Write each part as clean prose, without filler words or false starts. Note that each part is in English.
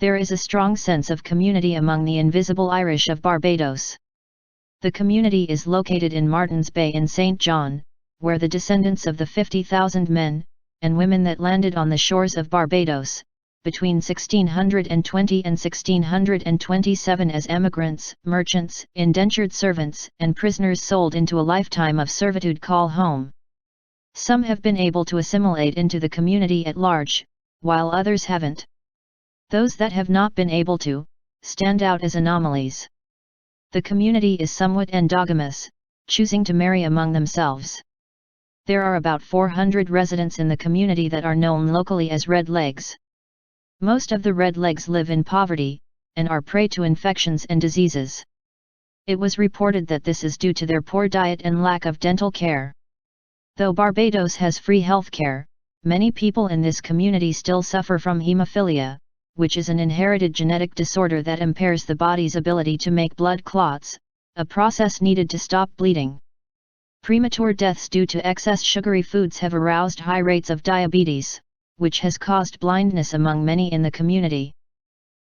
There is a strong sense of community among the invisible Irish of Barbados. The community is located in Martins Bay in St. John, where the descendants of the 50,000 men and women that landed on the shores of Barbados between 1620 and 1627 as emigrants, merchants, indentured servants, and prisoners sold into a lifetime of servitude call home. Some have been able to assimilate into the community at large, while others haven't. Those that have not been able to, stand out as anomalies. The community is somewhat endogamous, choosing to marry among themselves. There are about 400 residents in the community that are known locally as redlegs. Most of the redlegs live in poverty, and are prey to infections and diseases. It was reported that this is due to their poor diet and lack of dental care. Though Barbados has free health care, many people in this community still suffer from hemophilia, which is an inherited genetic disorder that impairs the body's ability to make blood clots, a process needed to stop bleeding. Premature deaths due to excess sugary foods have aroused high rates of diabetes, which has caused blindness among many in the community.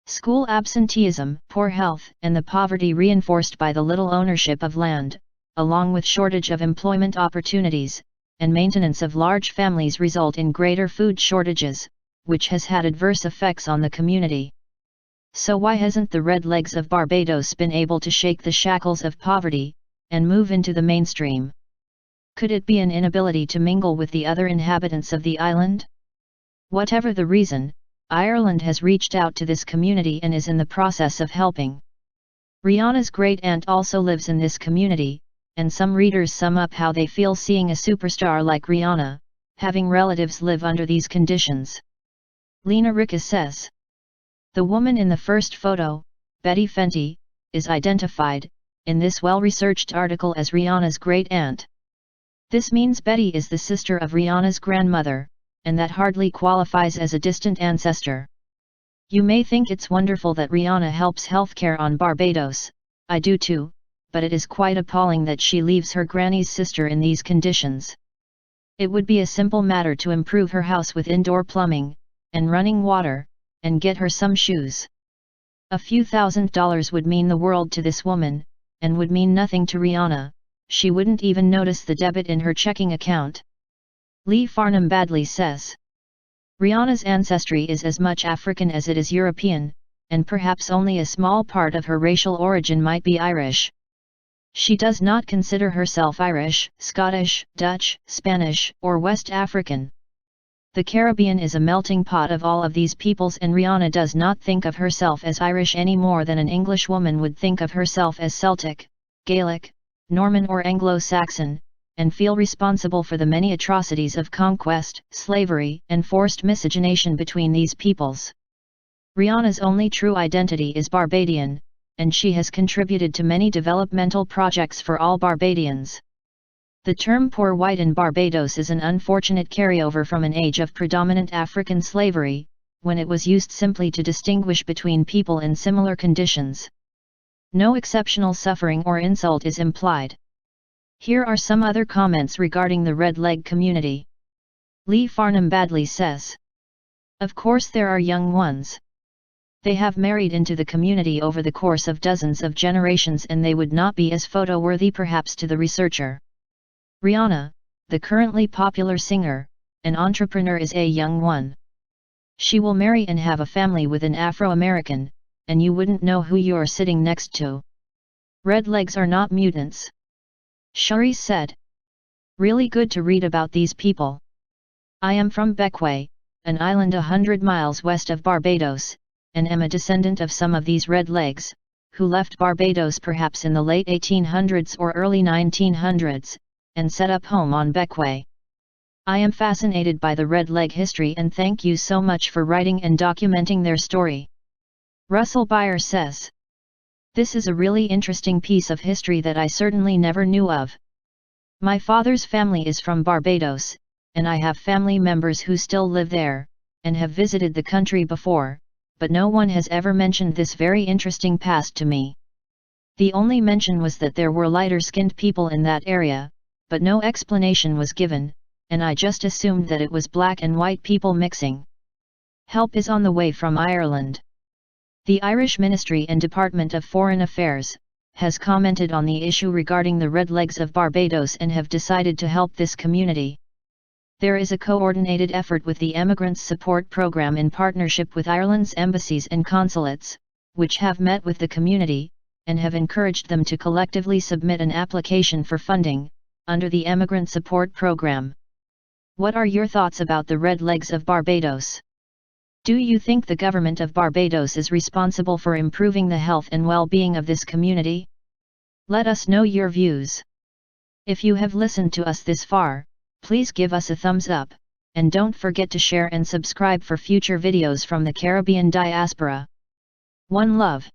School absenteeism, poor health, and the poverty reinforced by the little ownership of land, along with shortage of employment opportunities, and maintenance of large families result in greater food shortages, which has had adverse effects on the community. So why hasn't the redlegs of Barbados been able to shake the shackles of poverty, and move into the mainstream? Could it be an inability to mingle with the other inhabitants of the island? Whatever the reason, Ireland has reached out to this community and is in the process of helping. Rihanna's great-aunt also lives in this community, and some readers sum up how they feel seeing a superstar like Rihanna, having relatives live under these conditions. Lena Ricca says, "The woman in the first photo, Betty Fenty, is identified, in this well-researched article as Rihanna's great-aunt. This means Betty is the sister of Rihanna's grandmother, and that hardly qualifies as a distant ancestor. You may think it's wonderful that Rihanna helps healthcare on Barbados, I do too, but it is quite appalling that she leaves her granny's sister in these conditions. It would be a simple matter to improve her house with indoor plumbing, and running water, and get her some shoes. A few $1,000s would mean the world to this woman, and would mean nothing to Rihanna. She wouldn't even notice the debit in her checking account." Lee Farnham Badley says, "Rihanna's ancestry is as much African as it is European, and perhaps only a small part of her racial origin might be Irish. She does not consider herself Irish, Scottish, Dutch, Spanish, or West African. The Caribbean is a melting pot of all of these peoples, and Rihanna does not think of herself as Irish any more than an English woman would think of herself as Celtic, Gaelic, Norman or Anglo-Saxon, and feel responsible for the many atrocities of conquest, slavery, and forced miscegenation between these peoples. Rihanna's only true identity is Barbadian, and she has contributed to many developmental projects for all Barbadians. The term poor white in Barbados is an unfortunate carryover from an age of predominant African slavery, when it was used simply to distinguish between people in similar conditions. No exceptional suffering or insult is implied." Here are some other comments regarding the red leg community. Lee Farnham Badley says, "Of course there are young ones. They have married into the community over the course of dozens of generations, and they would not be as photo-worthy perhaps to the researcher. Rihanna, the currently popular singer and entrepreneur, is a young one. She will marry and have a family with an Afro-American, and you wouldn't know who you're sitting next to. Redlegs are not mutants." Shari said, "Really good to read about these people. I am from Bequia, an island 100 miles west of Barbados, and am a descendant of some of these redlegs, who left Barbados perhaps in the late 1800s or early 1900s, and set up home on Bequia. I am fascinated by the redleg history, and thank you so much for writing and documenting their story." Russell Byer says, "This is a really interesting piece of history that I certainly never knew of. My father's family is from Barbados, and I have family members who still live there, and have visited the country before, but no one has ever mentioned this very interesting past to me. The only mention was that there were lighter-skinned people in that area, but no explanation was given, and I just assumed that it was black and white people mixing. Help is on the way from Ireland. The Irish Ministry and Department of Foreign Affairs has commented on the issue regarding the Red Legs of Barbados and have decided to help this community. There is a coordinated effort with the Emigrants Support Programme in partnership with Ireland's embassies and consulates, which have met with the community, and have encouraged them to collectively submit an application for funding, under the Emigrant Support Programme. What are your thoughts about the Red Legs of Barbados? Do you think the government of Barbados is responsible for improving the health and well-being of this community? Let us know your views. If you have listened to us this far, please give us a thumbs up, and don't forget to share and subscribe for future videos from the Caribbean diaspora. One love.